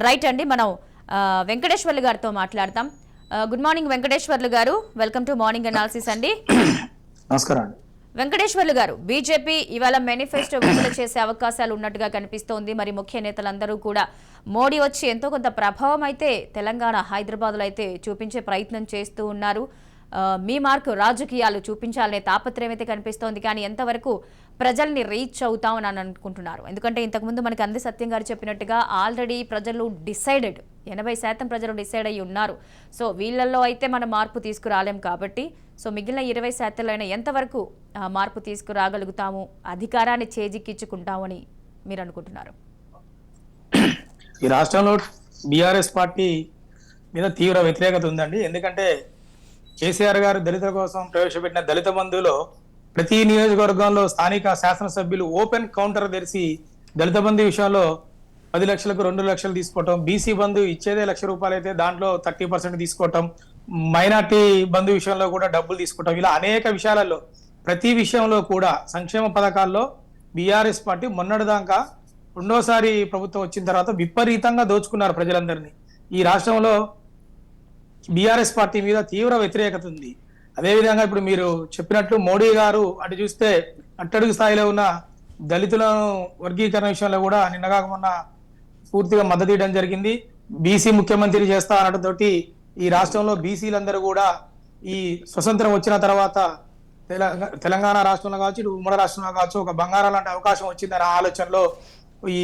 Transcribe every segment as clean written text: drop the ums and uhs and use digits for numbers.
Right అండి, మనం వెంకటేశ్వర్లు గారితో మాట్లాడతాం. గుడ్ మార్నింగ్ వెంకటేశ్వర్లు గారు, వెల్కమ్ టు మార్నింగ్ అనాలిసిస్ అండి. నమస్కారం అండి. వెంకటేశ్వర్లు గారు, బీజేపీ ఇవాళ మేనిఫెస్టో విడుదల చేసే అవకాశాలు ఉన్నట్టుగా కనిపిస్తోంది. మరి ముఖ్య నేతలందరూ కూడా మోడీ వచ్చి ఎంతో కొంత ప్రభావం అయితే తెలంగాణ హైదరాబాద్లో అయితే చూపించే ప్రయత్నం చేస్తూ ఉన్నారు. మీ మార్కు రాజకీయాలు చూపించాలనే తాపత్రయం అయితే కనిపిస్తోంది. కానీ ఎంతవరకు ప్రజల్ని రీచ్ అవుతామని అని అనుకుంటున్నారు? ఎందుకంటే ఇంతకుముందు మనకి అంది సత్యం గారు చెప్పినట్టుగా ఆల్రెడీ ప్రజలు డిసైడెడ్, 80% ప్రజలు డిసైడ్ అయ్యి ఉన్నారు. సో వీళ్ళల్లో అయితే మనం మార్పు తీసుకురాలేం కాబట్టి సో మిగిలిన 20% ఎంతవరకు మార్పు తీసుకురాగలుగుతాము, అధికారాన్ని చేజిక్కించుకుంటామని మీరు అనుకుంటున్నారు? ఈ రాష్ట్రంలో బీఆర్ఎస్ పార్టీ మీద తీవ్ర వ్యతిరేకత ఉందండి. ఎందుకంటే కేసీఆర్ గారు దళితుల కోసం ప్రవేశపెట్టిన దళిత బంధులో ప్రతి నియోజకవర్గంలో స్థానిక శాసనసభ్యులు ఓపెన్ కౌంటర్ తెరిచి దళిత బంధు విషయంలో 10 లక్షలకు 2 లక్షలు తీసుకోవటం, బీసీ బంధు ఇచ్చేదే ₹1,00,000 అయితే దాంట్లో 30% తీసుకోవటం, మైనార్టీ బంధు విషయంలో కూడా డబ్బులు తీసుకోవటం, ఇలా అనేక విషయాలలో ప్రతి విషయంలో కూడా సంక్షేమ పథకాల్లో బీఆర్ఎస్ పార్టీ మొన్నటిదాకా రెండోసారి ప్రభుత్వం వచ్చిన తర్వాత విపరీతంగా దోచుకున్నారు ప్రజలందరినీ. ఈ రాష్ట్రంలో బీఆర్ఎస్ పార్టీ మీద తీవ్ర వ్యతిరేకత ఉంది. అదేవిధంగా ఇప్పుడు మీరు చెప్పినట్లు మోడీ గారు అటు చూస్తే అట్టడుగు స్థాయిలో ఉన్న దళితులను వర్గీకరణ విషయంలో కూడా నిన్నగాక మొన్న పూర్తిగా మద్దతు ఇవ్వడం జరిగింది. బీసీ ముఖ్యమంత్రి చేస్తా అనడంతో ఈ రాష్ట్రంలో బీసీలందరూ కూడా ఈ స్వతంత్రం వచ్చిన తర్వాత తెలంగాణ రాష్ట్రంలో కావచ్చు, ఇటు ఉమ్మడి రాష్ట్రంలో కావచ్చు ఒక బంగారం లాంటి అవకాశం వచ్చిందనే ఆలోచనలో ఈ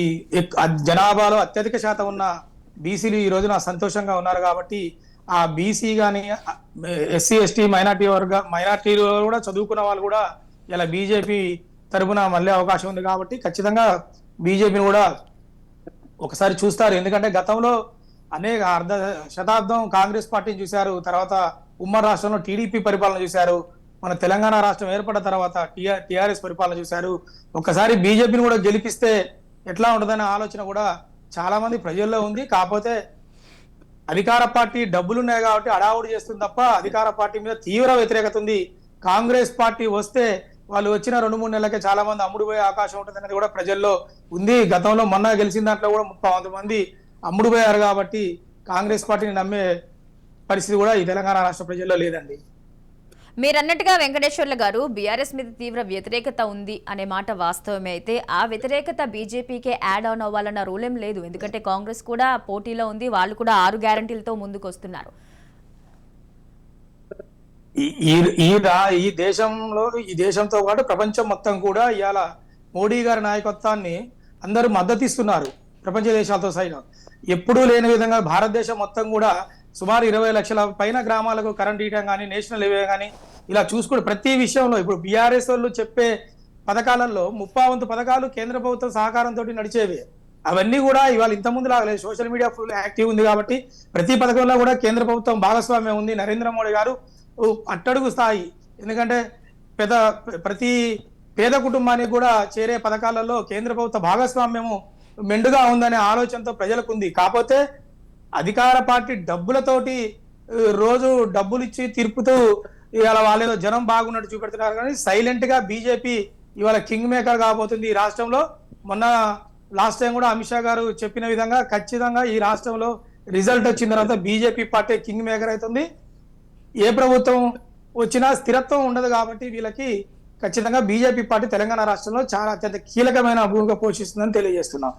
జనాభాలో అత్యధిక శాతం ఉన్న బీసీలు ఈ రోజున సంతోషంగా ఉన్నారు. కాబట్టి ఆ బీసీ కానీ ఎస్సీ ఎస్టీ మైనార్టీలో కూడా చదువుకున్న వాళ్ళు కూడా ఇలా బీజేపీ తరఫున మళ్ళీ అవకాశం ఉంది. కాబట్టి ఖచ్చితంగా బీజేపీని కూడా ఒకసారి చూస్తారు. ఎందుకంటే గతంలో అనేక అర్ధ శతాబ్దం కాంగ్రెస్ పార్టీని చూశారు, తర్వాత ఉమ్మడి రాష్ట్రంలో టీడీపీ పరిపాలన చూశారు, మన తెలంగాణ రాష్ట్రం ఏర్పడిన తర్వాత టీఆర్ఎస్ పరిపాలన చూశారు. ఒక్కసారి బీజేపీని కూడా గెలిపిస్తే ఎట్లా ఉంటుందనే ఆలోచన కూడా చాలా మంది ప్రజల్లో ఉంది. కాకపోతే అధికార పార్టీ డబ్బులున్నాయి కాబట్టి అడావుడు చేస్తుంది తప్ప అధికార పార్టీ మీద తీవ్ర వ్యతిరేకత ఉంది. కాంగ్రెస్ పార్టీ వస్తే వాళ్ళు వచ్చిన 2-3 నెలలకే చాలా మంది అమ్ముడుపోయే అవకాశం ఉంటుంది అనేది కూడా ప్రజల్లో ఉంది. గతంలో మొన్న గెలిచిన దాంట్లో కూడా 30 మంది అమ్ముడుపోయారు. కాబట్టి కాంగ్రెస్ పార్టీని నమ్మే పరిస్థితి కూడా ఈ తెలంగాణ రాష్ట్ర ప్రజల్లో లేదండి. మీరన్నట్టుగా వెంకటేశ్వర్ల గారు, బీఆర్ఎస్ మీద తీవ్ర వ్యతిరేకత ఉంది అనే మాట వాస్తవమే. అయితే ఆ వ్యతిరేకత బీజేపీకే యాడ్ ఆన్ అవ్వాలన్న రూల్ ఏం లేదు. ఎందుకంటే కాంగ్రెస్ కూడా పోటీలో ఉంది, వాళ్ళు కూడా 6 గ్యారంటీలతో ముందుకు వస్తున్నారు. ఈ దేశంతో పాటు ప్రపంచం మొత్తం కూడా ఇవాళ మోడీ గారి నాయకత్వాన్ని అందరూ మద్దతిస్తున్నారు, ప్రపంచ దేశాలతో సైతం. ఎప్పుడూ లేని విధంగా భారతదేశం మొత్తం కూడా సుమారు 20 లక్షల పైన గ్రామాలకు కరెంట్ ఇవ్వడం కానీ, నేషనల్ హైవే కానీ ఇలా చూసుకుంటే ప్రతి విషయంలో ఇప్పుడు బీఆర్ఎస్ వాళ్ళు చెప్పే పథకాలలో 30 పథకాలు కేంద్ర ప్రభుత్వం సహకారంతో నడిచేవి. అవన్నీ కూడా ఇవాళ ఇంతకుముందు లాగలేదు. సోషల్ మీడియా ఫుల్ యాక్టివ్ ఉంది కాబట్టి ప్రతి పథకంలో కూడా కేంద్ర ప్రభుత్వం భాగస్వామ్యం ఉంది. నరేంద్ర మోడీ గారు అట్టడుగు స్థాయి, ఎందుకంటే ప్రతి పేద కుటుంబానికి కూడా చేరే పథకాలలో కేంద్ర ప్రభుత్వ భాగస్వామ్యము మెండుగా ఉందనే ఆలోచనతో ప్రజలకు ఉంది. కాకపోతే అధికార పార్టీ డబ్బులతోటి రోజు డబ్బులు ఇచ్చి తిరుపుతూ ఇవాళ వాళ్ళేదో జనం బాగున్నట్టు చూపెడుతున్నారు. కానీ సైలెంట్ గా బీజేపీ ఇవాళ కింగ్ మేకర్ కాబోతుంది ఈ రాష్ట్రంలో. మొన్న లాస్ట్ టైం కూడా అమిత్ షా గారు చెప్పిన విధంగా ఖచ్చితంగా ఈ రాష్ట్రంలో రిజల్ట్ వచ్చిన తర్వాత బీజేపీ పార్టీ కింగ్ మేకర్ అవుతుంది. ఏ ప్రభుత్వం వచ్చినా స్థిరత్వం ఉండదు. కాబట్టి వీళ్ళకి ఖచ్చితంగా బీజేపీ పార్టీ తెలంగాణ రాష్ట్రంలో చాలా అత్యంత కీలకమైన భూమిక పోషిస్తుందని తెలియజేస్తున్నాం.